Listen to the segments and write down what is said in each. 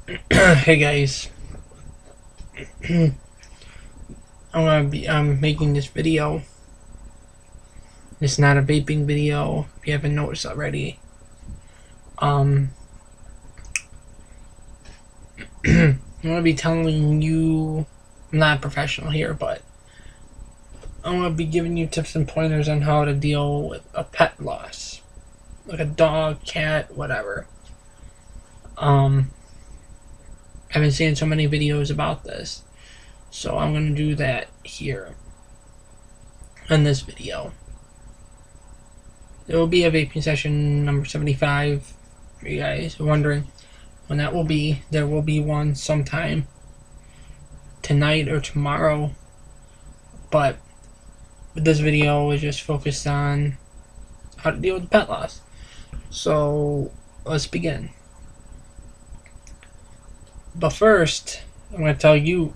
Hey guys, I'm making this video. It's not a vaping video. If you haven't noticed already, um, I'm gonna be telling you. I'm not a professional here, but I'm gonna be giving you tips and pointers on how to deal with a pet loss, like a dog, cat, whatever. Um, I've been seeing so many videos about this, so I'm gonna do that here in this video. There will be a vaping session number 75 for you guys wondering when that will be. There will be one sometime tonight or tomorrow, but this video is just focused on how to deal with pet loss. So let's begin. But first, I'm going to tell you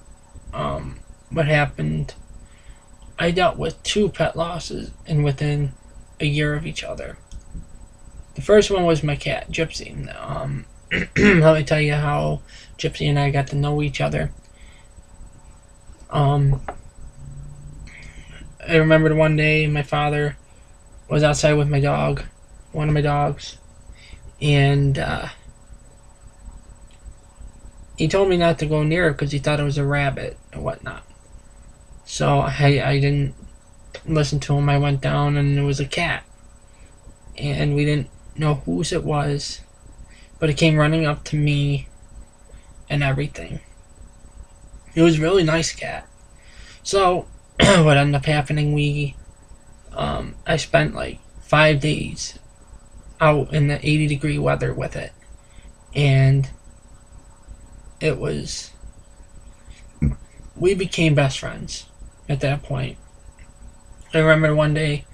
what happened. I dealt with two pet losses and within a year of each other. The first one was my cat, Gypsy. Let me tell you how Gypsy and I got to know each other. I remembered one day my father was outside with my dog, one of my dogs, and he told me not to go near it because he thought it was a rabbit and whatnot. So I didn't listen to him. I went down and it was a cat, and we didn't know whose it was, but it came running up to me and everything. It was a really nice cat. So what ended up happening, I spent like 5 days out in the 80-degree weather with it, and we became best friends at that point. I remember one day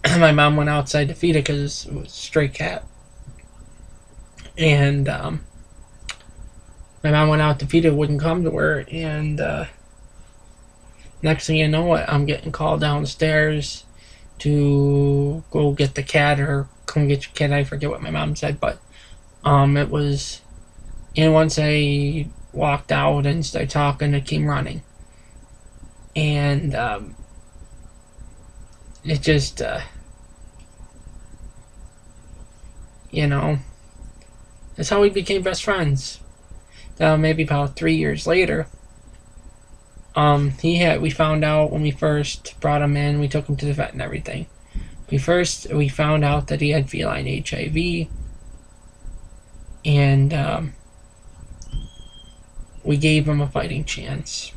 my mom went outside to feed it because it was a stray cat, and my mom went out to feed it, wouldn't come to her, and next thing you know, I'm getting called downstairs to go get the cat or come get your cat. I forget what my mom said, but it was. And once I walked out and started talking, it came running, and it just, you know, that's how we became best friends. Maybe about 3 years later, we found out when we first brought him in, we took him to the vet and everything. We found out that he had feline HIV, and we gave him a fighting chance.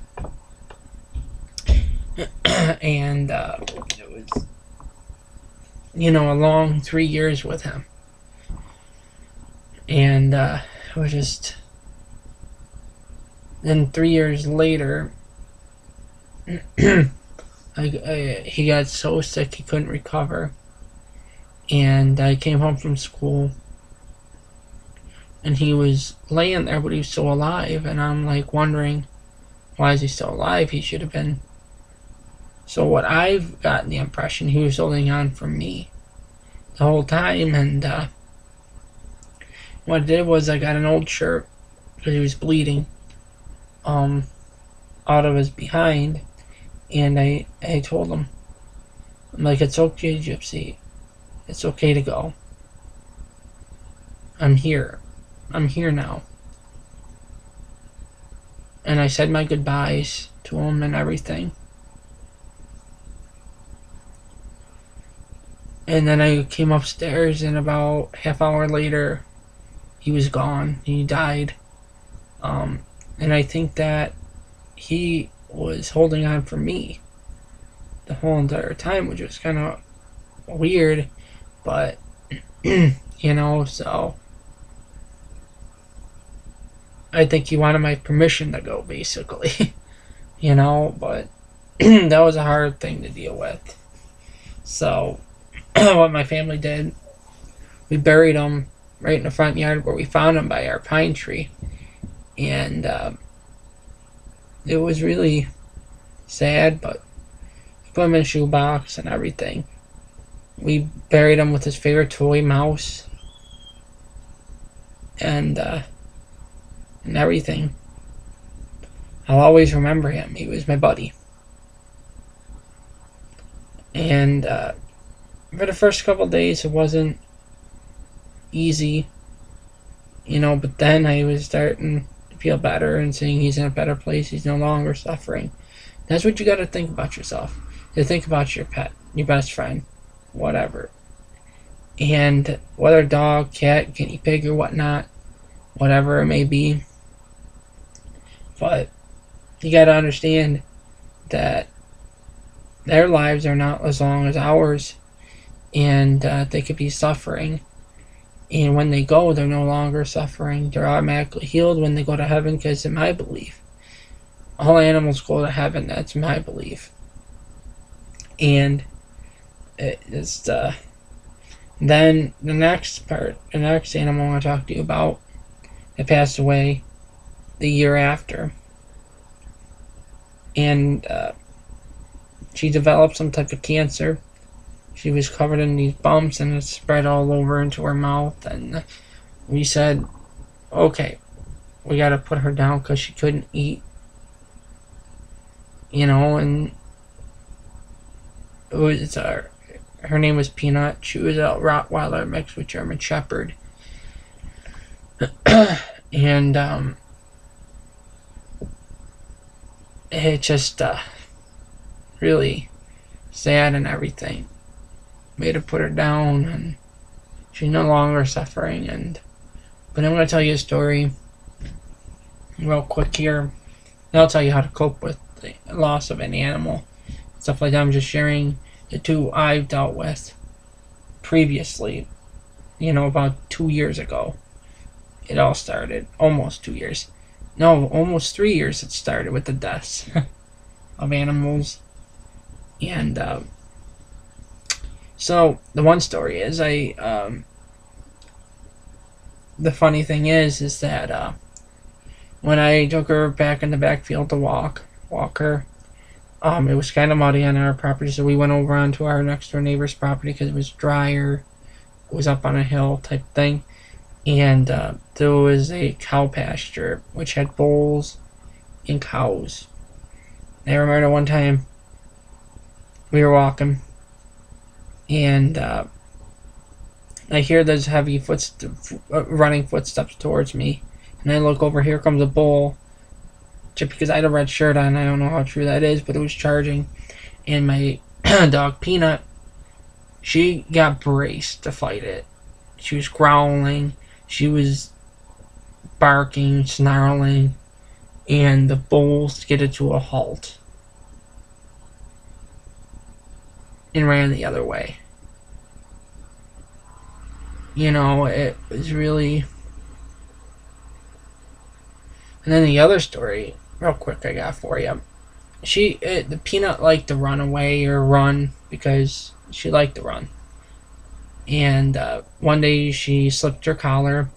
And it was, a long 3 years with him. And it was just. Then 3 years later, he got so sick he couldn't recover. And I came home from school, and he was laying there, but he was still alive. And I'm like wondering, why is he still alive? He should have been. So what I've gotten the impression, he was holding on for me the whole time. And what I did was I got an old shirt because he was bleeding out of his behind, and I told him, I'm like, it's okay, Gypsy, it's okay to go. I'm here now. And I said my goodbyes to him and everything. And then I came upstairs, and about half hour later, he was gone. He died. And I think that he was holding on for me the whole entire time, which was kind of weird, but so I think he wanted my permission to go, basically. But that was a hard thing to deal with. So what my family did, we buried him right in the front yard where we found him by our pine tree. And it was really sad, but we put him in a shoebox and everything. We buried him with his favorite toy, Mouse. And and everything. I'll always remember him. He was my buddy. And for the first couple of days, it wasn't easy, but then I was starting to feel better and seeing he's in a better place. He's no longer suffering. That's what you got to think about yourself. You think about your pet, your best friend, whatever. And whether dog, cat, guinea pig, or whatnot, whatever it may be. But you got to understand that their lives are not as long as ours, and they could be suffering. And when they go, they're no longer suffering. They're automatically healed when they go to heaven, because in my belief, all animals go to heaven. That's my belief. And it's then the next animal I want to talk to you about, it passed away the year after. And she developed some type of cancer. She was covered in these bumps, and it spread all over into her mouth. And we said, okay, we got to put her down because she couldn't eat. And her name was Peanut. She was a Rottweiler mixed with German Shepherd. And it just really sad and everything. Made her put her down, and she's no longer suffering. But I'm going to tell you a story real quick here. And I'll tell you how to cope with the loss of an animal, stuff like that. I'm just sharing the two I've dealt with previously. About 2 years ago, it all started. Almost 2 years. No, almost 3 years. It started with the deaths of animals. And so the one story is the funny thing is that when I took her back in the backfield to walk her, it was kind of muddy on our property, so we went over onto our next door neighbor's property because it was drier. It was up on a hill type thing, and there was a cow pasture which had bulls and cows. And I remember one time we were walking, and I hear those heavy running footsteps towards me, and I look over. Here comes a bull, just because I had a red shirt on. I don't know how true that is, but it was charging, and my dog Peanut, she got braced to fight it. She was growling, she was barking, snarling, and the bull skidded to a halt and ran the other way. It was really... And then the other story, real quick, I got for you. The Peanut liked to run away or run because she liked to run. And one day she slipped her collar.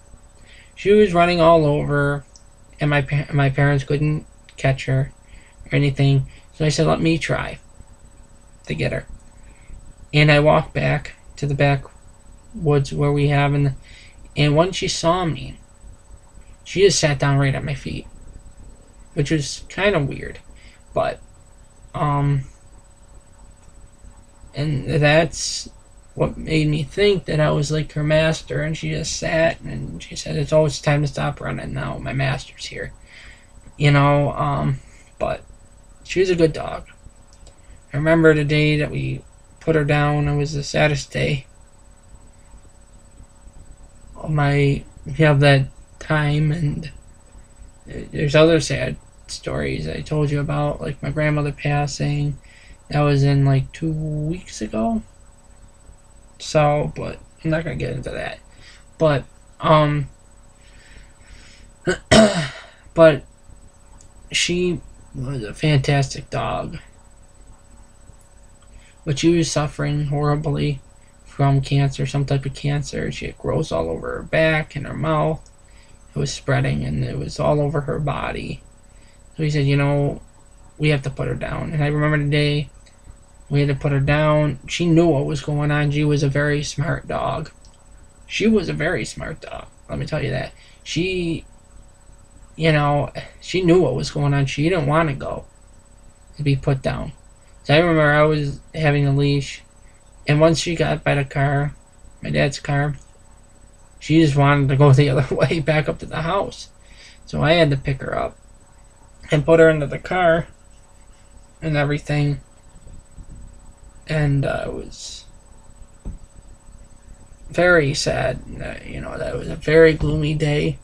She was running all over, and my parents couldn't catch her or anything. So I said, let me try to get her. And I walked back to the back woods where we have, and when she saw me, she just sat down right at my feet, which was kind of weird, but and that's what made me think that I was like her master. And she just sat, and she said, it's always time to stop running now, my master's here. But she was a good dog. I remember the day that we put her down. It was the saddest day of that time. And there's other sad stories I told you about, like my grandmother passing. That was in like 2 weeks ago. So, but I'm not gonna get into that. But but she was a fantastic dog, but she was suffering horribly from cancer, some type of cancer. She had growths all over her back and her mouth. It was spreading, and it was all over her body. So he said, we have to put her down. And I remember the day we had to put her down. She knew what was going on. She was a very smart dog. She was a very smart dog. Let me tell you that. She, you know, she knew what was going on. She didn't want to go to be put down. So I remember I was having a leash, and once she got by the car, my dad's car, she just wanted to go the other way back up to the house. So I had to pick her up and put her into the car and everything. And it was very sad. You know, that was a very gloomy day.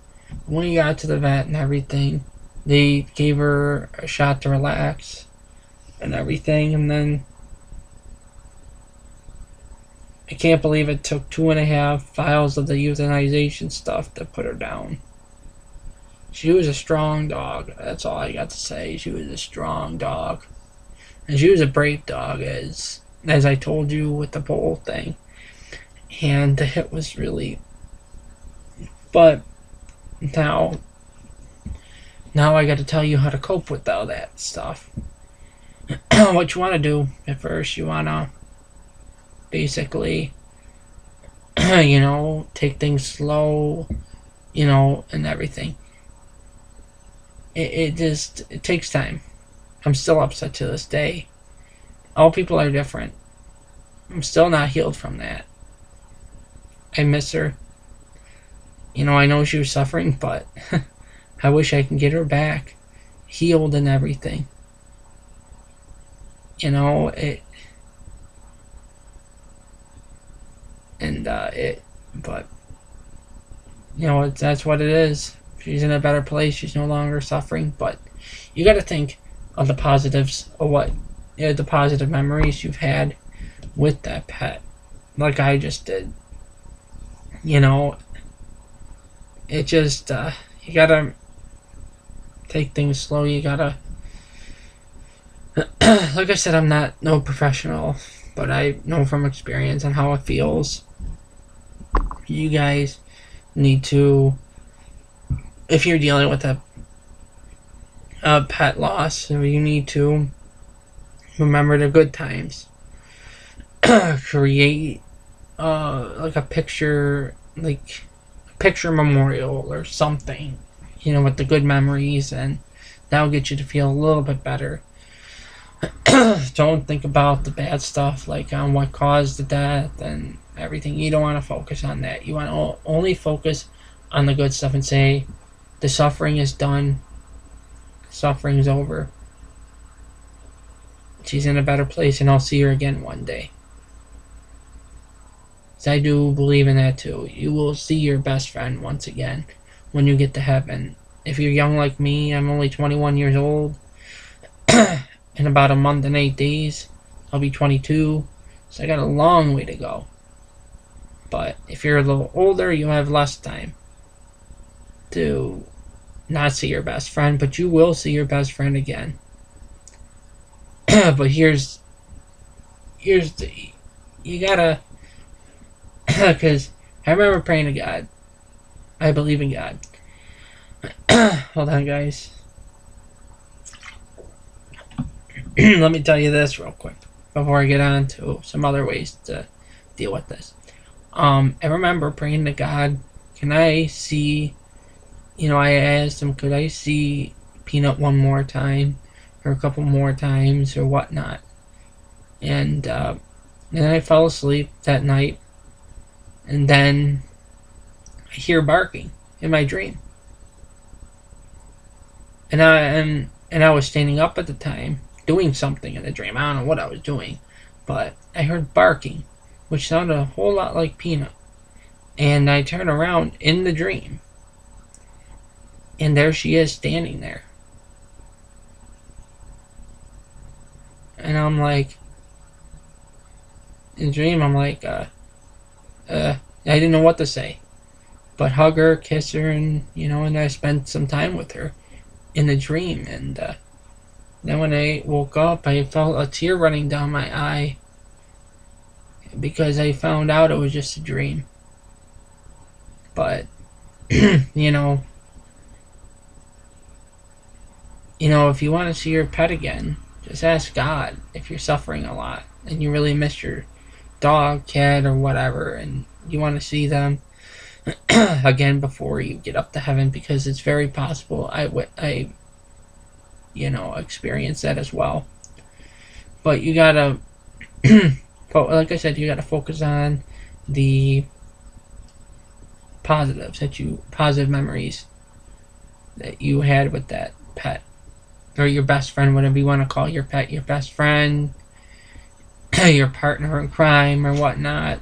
When we got to the vet and everything, they gave her a shot to relax and everything. And then I can't believe it took 2.5 vials of the euthanization stuff to put her down. She was a strong dog. That's all I got to say. She was a strong dog. And she was a brave dog, as I told you with the bowl thing. And the hit was really... But now I got to tell you how to cope with all that stuff. What you want to do at first, you want to basically, you know, take things slow, you know, and everything. It takes time. I'm still upset to this day. All people are different. I'm still not healed from that. I miss her. You know, I know she was suffering, but I wish I can get her back, healed and everything. You know, but, you know, that's what it is. She's in a better place. She's no longer suffering, but you got to think of the positives of what, you know, the positive memories you've had with that pet, like I just did. You know, it just, you gotta take things slow. You gotta, like I said, I'm not no professional, but I know from experience and how it feels. You guys need to, if you're dealing with a pet loss, you need to remember the good times. Create like a picture memorial or something, you know, with the good memories, and that'll get you to feel a little bit better. Don't think about the bad stuff, like on what caused the death and everything. You don't want to focus on that. You want to only focus on the good stuff and say, the suffering is done. Suffering's over. She's in a better place, and I'll see her again one day. So I do believe in that too. You will see your best friend once again when you get to heaven. If you're young like me, I'm only 21 years old. In about a month and 8 days, I'll be 22. So I got a long way to go. But if you're a little older, you have less time to not see your best friend, but you will see your best friend again. But here's the, you gotta, because I remember praying to God. I believe in God. Hold on, guys. Let me tell you this real quick before I get on to some other ways to deal with this. I remember praying to God, can I see, you know, I asked him, could I see Peanut one more time or a couple more times or whatnot? And then I fell asleep that night, and then I hear barking in my dream. And I was standing up at the time, doing something in the dream. I don't know what I was doing, but I heard barking, which sounded a whole lot like Peanut. And I turn around in the dream, and there she is standing there. And I'm like, in the dream, I'm like, I didn't know what to say, but hug her, kiss her, and, you know, and I spent some time with her in the dream. And then when I woke up, I felt a tear running down my eye because I found out it was just a dream. But you know, if you want to see your pet again, just ask God. If you're suffering a lot and you really miss your dog, cat, or whatever, and you want to see them, again before you get up to heaven, because it's very possible I experience that as well. But you gotta, like I said, you gotta focus on the positive memories that you had with that pet, or your best friend, whatever you want to call your pet, your best friend, your partner in crime, or whatnot.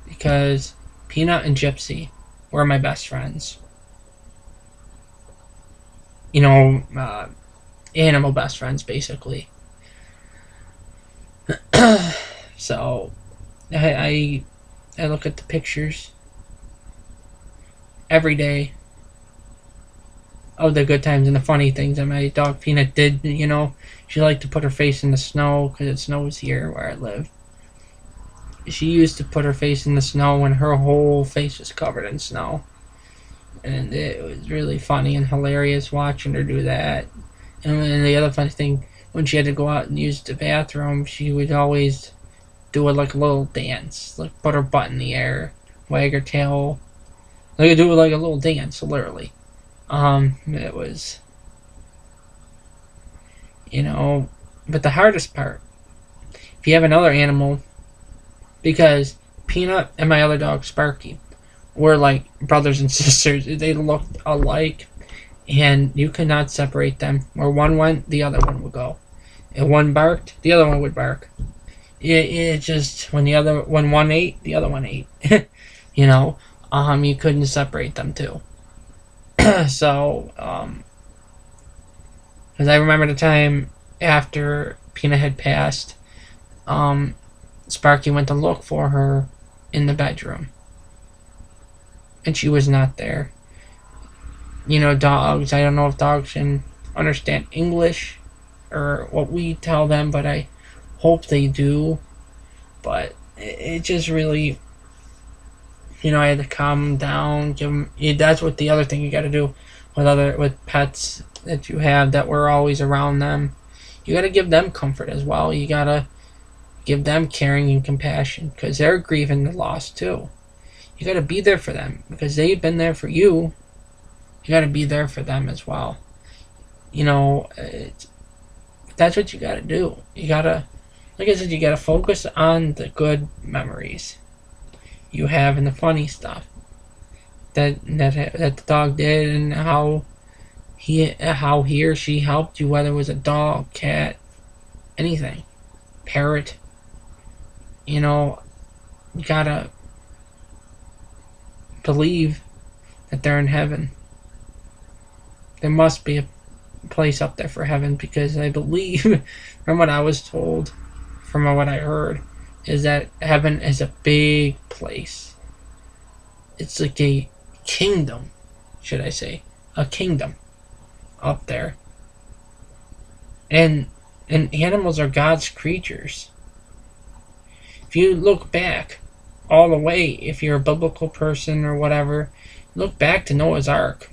Because Peanut and Gypsy were my best friends. Animal best friends, basically. So, I look at the pictures every day of the good times and the funny things that my dog Peanut did. She liked to put her face in the snow because it snows here where I live. She used to put her face in the snow when her whole face was covered in snow. And it was really funny and hilarious watching her do that. And then the other funny thing, when she had to go out and use the bathroom, she would always do it like a little dance. Like put her butt in the air, wag her tail. Like do it like a little dance, literally. It was, but the hardest part, if you have another animal, because Peanut and my other dog, Sparky, were like brothers and sisters. They looked alike, and you could not separate them. Where one went, the other one would go. If one barked, the other one would bark. It just, when one ate, the other one ate. You couldn't separate them too. So, because I remember the time after Peanut had passed, Sparky went to look for her in the bedroom, and she was not there. Dogs, I don't know if dogs can understand English or what we tell them, but I hope they do. But it just really, I had to calm down, give them. That's what the other thing you got to do with pets that you have that were always around them. You got to give them comfort as well. You got to give them caring and compassion, because they're grieving the loss too. You got to be there for them because they've been there for you. You got to be there for them as well. That's what you got to do. You got to, like I said, you got to focus on the good memories you have and the funny stuff that the dog did, and how he or she helped you, whether it was a dog, cat, anything, parrot. You gotta believe that they're in heaven. There must be a place up there for heaven, because I believe, from what I was told, from what I heard, is that heaven is a big place. It's like a kingdom, should I say. A kingdom up there. And animals are God's creatures. If you look back all the way, if you're a biblical person or whatever, look back to Noah's Ark.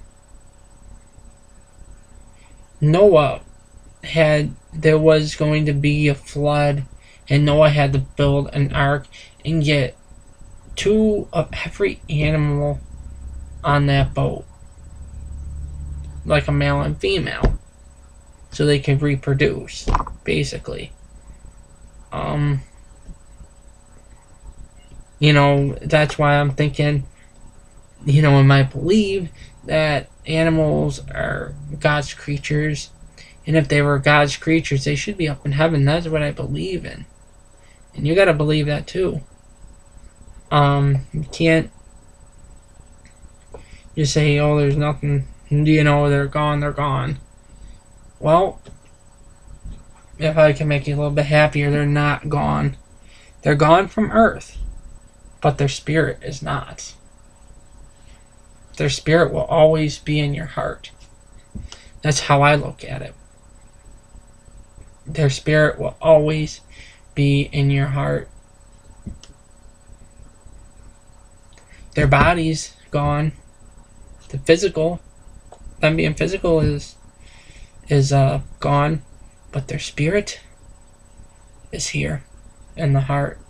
There was going to be a flood, and Noah had to build an ark and get 2 of every animal on that boat, like a male and female, so they could reproduce, basically. That's why I'm thinking, and I believe that animals are God's creatures, and if they were God's creatures, they should be up in heaven. That's what I believe in, and you gotta believe that too. You can't just say, "Oh, there's nothing." They're gone. Well, if I can make you a little bit happier, they're not gone. They're gone from Earth, but their spirit is not. Their spirit will always be in your heart. That's how I look at it. Their spirit will always be in your heart. Their body's gone. The physical, them being physical is gone, but their spirit is here in the heart.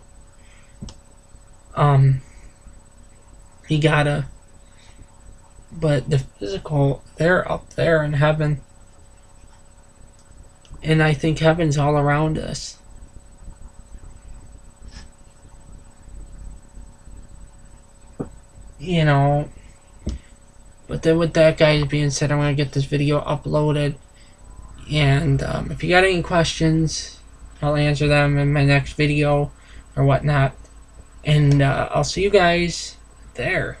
You gotta. But the physical, they're up there in heaven. And I think heaven's all around us. You know. But then with that, guys, being said, I'm going to get this video uploaded. And if you got any questions, I'll answer them in my next video or whatnot. And I'll see you guys there.